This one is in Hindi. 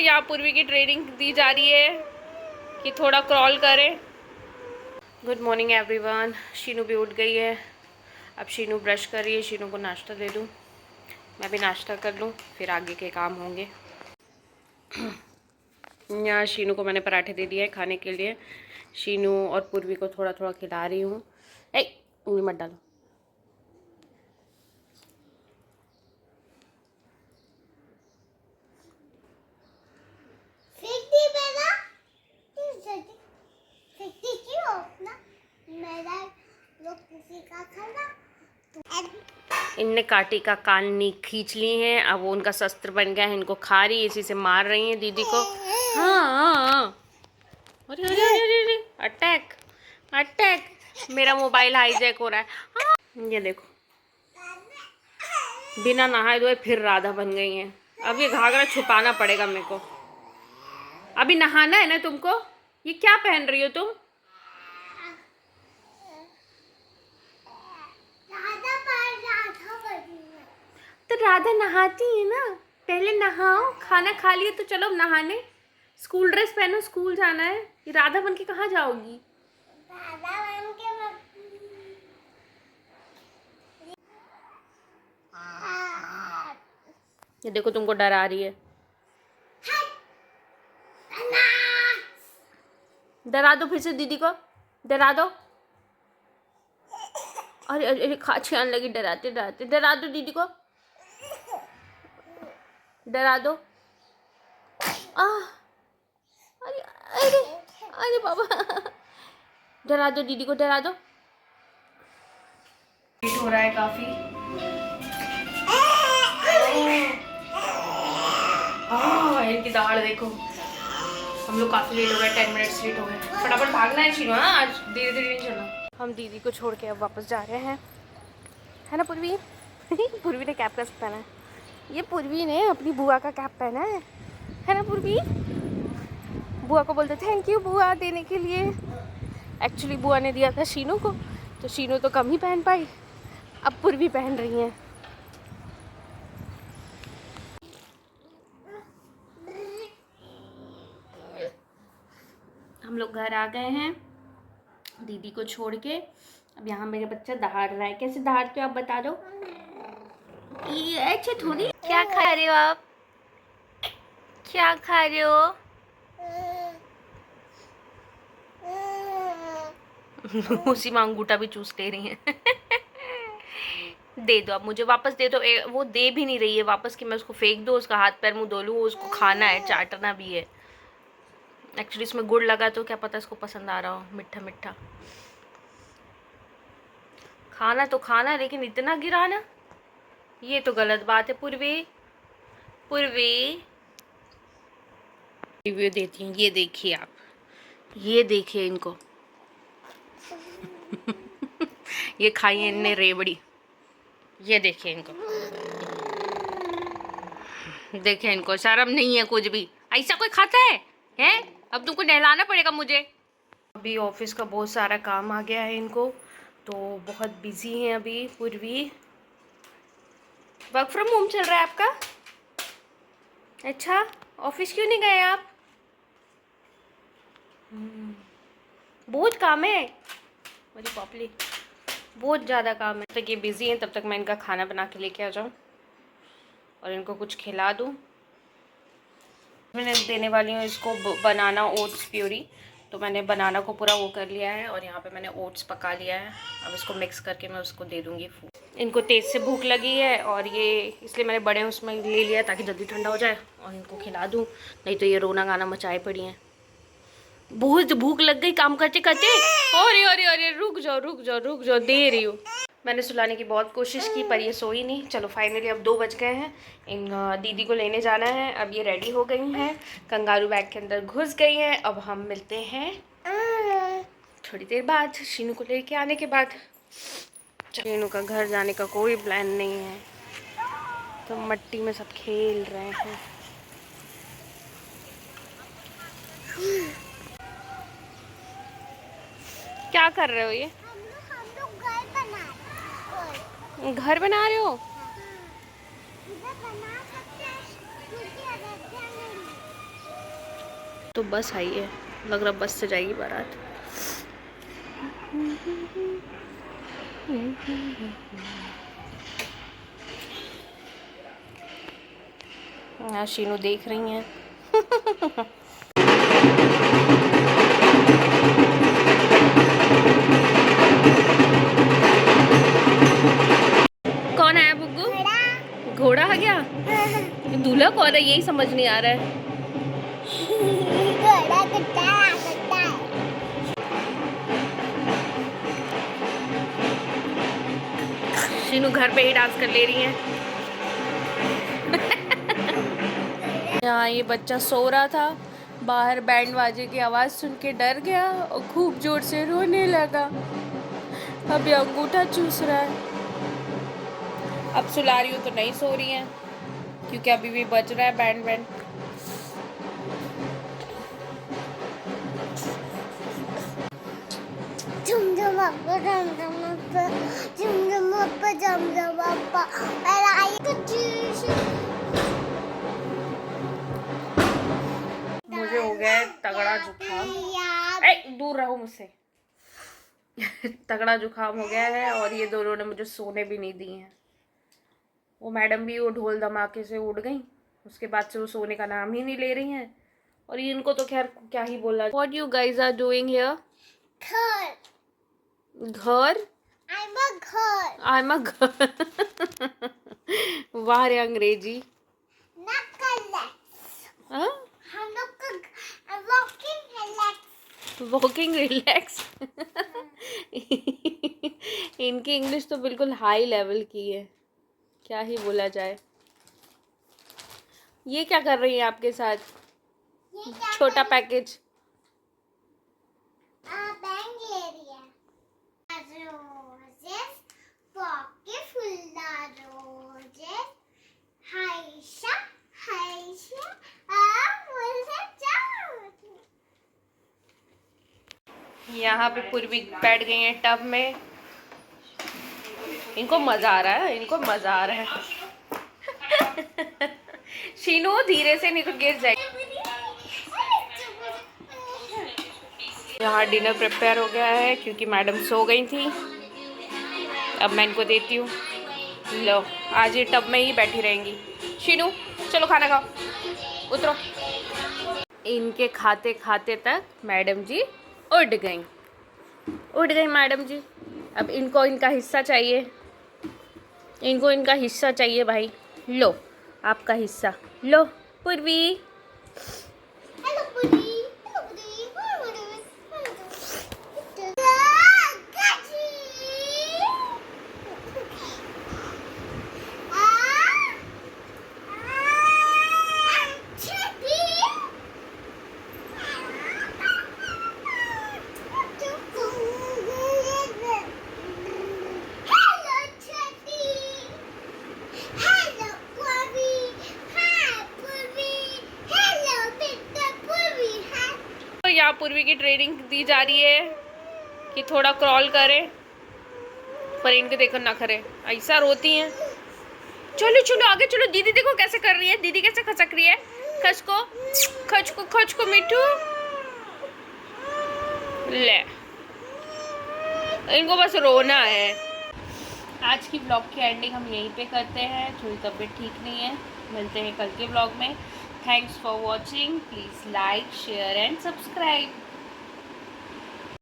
यहाँ पूर्वी की ट्रेनिंग दी जा रही है कि थोड़ा क्रॉल करे। Good morning everyone. शीनू भी उठ गई है। अब शीनू ब्रश कर रही है। शीनू को नाश्ता दे दूँ, मैं भी नाश्ता कर लूँ, फिर आगे के काम होंगे। यहाँ शीनू को मैंने पराठे दे दिए हैं खाने के लिए। शीनू और पूर्वी को थोड़ा थोड़ा खिला रही हूँ। उंगली मत डालो। इनने काटी का कान खींच ली हैं। अब वो उनका शस्त्र बन गया है। इनको खा रही है, इसी से मार रही है दीदी को। हाँ, अरे अरे अरे अरे, अटैक अटैक। मेरा मोबाइल हाईजैक हो रहा है। हाँ। ये देखो, बिना नहाए धोए फिर राधा बन गई हैं। अब ये घाघरा छुपाना पड़ेगा मेरे को। अभी नहाना है ना तुमको। ये क्या पहन रही हो तुम? तो राधा नहाती है ना, पहले नहाओ। खाना खा लिए तो चलो नहाने। स्कूल ड्रेस पहनो, स्कूल जाना है। ये राधा बन के कहाँ जाओगी? ये देखो, तुमको डरा रही है। डरा दो फिर से दीदी को, डरा दो। अरे अरे, खांसी आने लगी। डराते डराते डरा दो दीदी को, डरा दो। अरे अरे अरे बाबा, डरा दो दीदी को, डरा दो। लेट हो रहा है काफी। इनकी दाढ़ देखो। हम लोग काफी लेट हो गए, 10 मिनट्स लेट हो गए। फटाफट भागना है शीनू। हाँ, आज धीरे धीरे नहीं चलना। हम दीदी को छोड़ के अब वापस जा रहे हैं, है ना पूर्वी? पूर्वी ने कैप कैसे पहना है? ये पूर्वी ने अपनी बुआ का कैप पहना है ना पूर्वी? बुआ को बोलते थैंक यू बुआ देने के लिए। एक्चुअली बुआ ने दिया था शीनू को, तो शीनू तो कम ही पहन पाई। अब पूर्वी पहन रही हैं। हम लोग घर आ गए हैं दीदी को छोड़ के। अब यहाँ मेरे बच्चा दहाड़ रहा है। कैसे दहाड़ते हो आप बता दो? ये अच्छे थोड़ी। क्या खा रहे हो आप? क्या खा रहे हो? उसी में अंगूठा भी चूस ले रही है। दे दो आप मुझे, वापस दे दो। वो दे भी नहीं रही है वापस कि मैं उसको फेंक दूँ, उसका हाथ पैर मुंह धो लूँ। उसको खाना है, चाटना भी है। एक्चुअली इसमें गुड़ लगा तो क्या पता इसको पसंद आ रहा हो, मीठा मीठा। खाना तो खाना, लेकिन इतना गिराना, ये तो गलत बात है। पूर्वी पूर्वी रिव्यू देती हैं। ये देखिए आप, ये देखिए इनको। ये खाई है इनने रेवड़ी। ये देखिए इनको, देखिए इनको शर्म नहीं है कुछ भी। ऐसा कोई खाता है? हैं? अब तुमको नहलाना पड़ेगा मुझे। अभी ऑफिस का बहुत सारा काम आ गया है इनको, तो बहुत बिजी हैं अभी। पूर्वी वर्क फ्रॉम होम चल रहा है आपका? अच्छा, ऑफिस क्यों नहीं गए आप? बहुत काम है। मेरी पॉपली बहुत ज़्यादा काम है। तब तक ये बिजी हैं, तब तक मैं इनका खाना बना के लेके आ जाऊँ और इनको कुछ खिला दूँ। मैंने देने वाली हूँ इसको बनाना ओट्स प्यूरी। तो मैंने बनाना को पूरा वो कर लिया है और यहाँ पे मैंने ओट्स पका लिया है। अब इसको मिक्स करके मैं उसको दे दूँगी फूड। इनको तेज़ से भूख लगी है और ये इसलिए मैंने बड़े उसमें ले लिया ताकि जल्दी ठंडा हो जाए और इनको खिला दूँ। नहीं तो ये रोना गाना मचाए पड़ी हैं। बहुत भूख लग गई काम करते करते। अरे अरे अरे, रुक जाओ रुक जाओ रुक जाओ, दे रही हूँ। मैंने सुलाने की बहुत कोशिश की पर ये सोई नहीं। चलो फाइनली अब 2 बज गए हैं। इन दीदी को लेने जाना है। अब ये रेडी हो गई हैं, कंगारू बैग के अंदर घुस गई हैं। अब हम मिलते हैं थोड़ी देर बाद, शीनू को लेके आने के बाद। शीनू का घर जाने का कोई प्लान नहीं है, तो मट्टी में सब खेल रहे हैं। क्या कर रहे हो? ये घर बना रहे हो? तो बस आई है, लग रहा बस से जाएगी बारात। यहाँ शीनू देख रही हैं। कौन आया बुग्गू? घोड़ा आ गया? दूल्हा कौन है यही समझ नहीं आ रहा है। घोड़ा कुत्ता है। शीनू घर पे ही डांस कर ले रही है। यहाँ ये बच्चा सो रहा था, बाहर बैंड बाजे की आवाज़ सुन के डर गया और खूब जोर से रोने लगा। अब ये अंगूठा चूस रहा है। अब सुला रही हूँ तो नहीं सो रही है क्योंकि अभी भी बज रहा है बैंड बैंड। मुझे हो गया है तगड़ा जुकाम। दूर रहो मुझसे। तगड़ा जुकाम हो गया है और ये दोनों ने मुझे सोने भी नहीं दिए हैं। वो मैडम भी वो ढोल धमाके से उड़ गई, उसके बाद से वो सोने का नाम ही नहीं ले रही हैं। और इनको तो खैर क्या ही बोला। What you guys are doing here? घर? I'm a घर। वाह रे अंग्रेजी। हम लोग वॉकिंग रिलैक्स। इनकी इंग्लिश तो बिल्कुल हाई लेवल की है, क्या ही बोला जाए। ये क्या कर रही है आपके साथ? छोटा पैकेज बैंक ले रही है। रोजेस पॉके फुल्ला रोजेस हाइशा हाइशा यहाँ पे पूर्वी बैठ गई हैं टब में। इनको मजा आ रहा है, इनको मजा आ रहा है। शीनू धीरे से नहीं तो गिर जाएगी। यहाँ डिनर प्रिपेयर हो गया है क्योंकि मैडम सो गई थी। अब मैं इनको देती हूँ। लो आज ये टब में ही बैठी रहेंगी। शीनू चलो खाना खाओ, उतरो। इनके खाते खाते तक मैडम जी उठ गई मैडम जी। अब इनको इनका हिस्सा चाहिए, इनको इनका हिस्सा चाहिए भाई। लो आपका हिस्सा लो पूर्वी। हेलो पूर्वी। यहाँ पूर्वी की ट्रेनिंग दी जा रही है कि थोड़ा क्रॉल करे, पर इनके देखो ना करे, ऐसा रोती हैं। चलो चलो आगे चलो। दीदी देखो कैसे कर रही है, दीदी कैसे खसक रही है। खच को मिठू ले। इनको बस रोना है। आज की ब्लॉग की एंडिंग हम यहीं पे करते हैं। थोड़ी तबीयत ठीक नहीं है। मिलते हैं कल के ब्लॉग में। Thanks for watching. Please like, share and subscribe.